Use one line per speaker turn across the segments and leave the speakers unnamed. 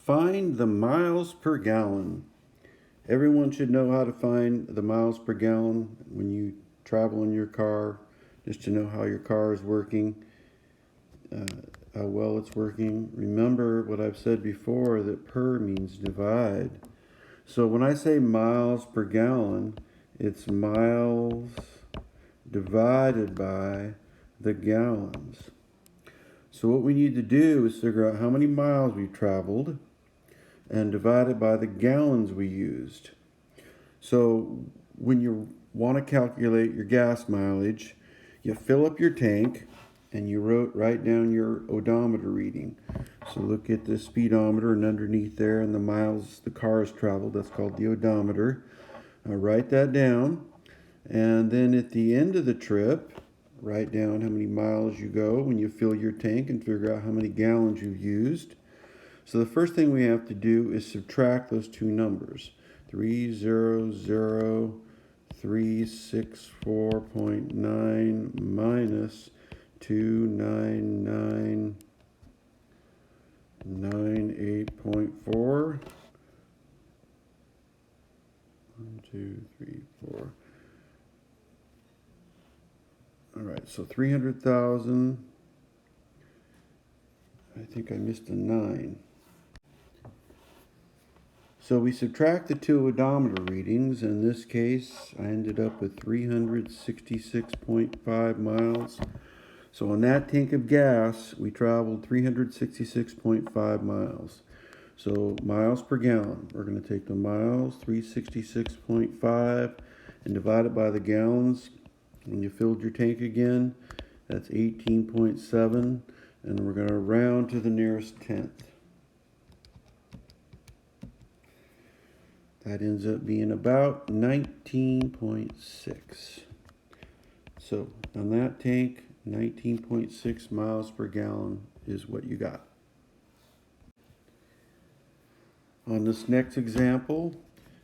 Find the miles per gallon. Everyone should know how to find the miles per gallon when you travel in your car, just to know how your car is working, how well it's working. Remember what I've said before, that per means divide. So when I say miles per gallon, it's miles divided by the gallons. So what we need to do is figure out how many miles we've traveled and divide it by the gallons we used. So when you want to calculate your gas mileage, you fill up your tank and you write down your odometer reading. So look at the speedometer, and underneath there and the miles the car has traveled, that's called the odometer. Write that down, and then at the end of the trip, write down how many miles you go when you fill your tank and figure out how many gallons you've used. So the first thing we have to do is subtract those two numbers. 300,364.9 minus 29998.4. 1, 2, 3, 4. All right, so 300,000. I think I missed a 9. So we subtract the two odometer readings. In this case, I ended up with 366.5 miles. So on that tank of gas, we traveled 366.5 miles. So miles per gallon, we're going to take the miles, 366.5, and divide it by the gallons. When you filled your tank again, that's 18.7, and we're going to round to the nearest tenth. That ends up being about 19.6. So on that tank, 19.6 miles per gallon is what you got. On this next example,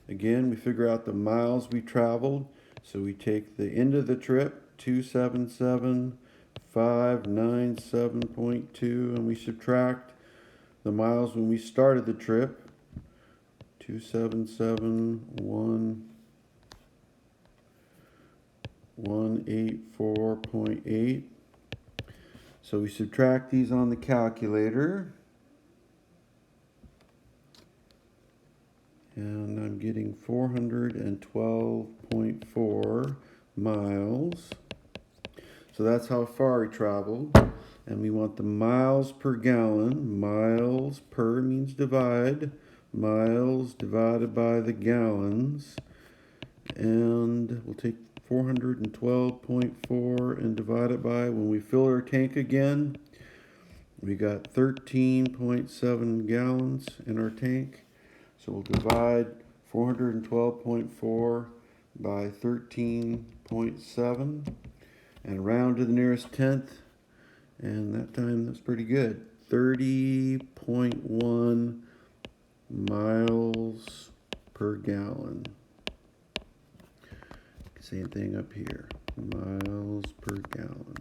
again, we figure out the miles we traveled. So we take the end of the trip, 277,597.2, and we subtract the miles when we started the trip, 277,184.8. So we subtract these on the calculator, and I'm getting 412.4 miles. So that's how far we traveled. And we want the miles per gallon. Miles per means divide. Miles divided by the gallons. And we'll take 412.4 and divide it by, when we fill our tank again, we got 13.7 gallons in our tank. So we'll divide 412.4 by 13.7 and round to the nearest tenth. And that time, that's pretty good. 30.1 miles per gallon. Same thing up here. Miles per gallon.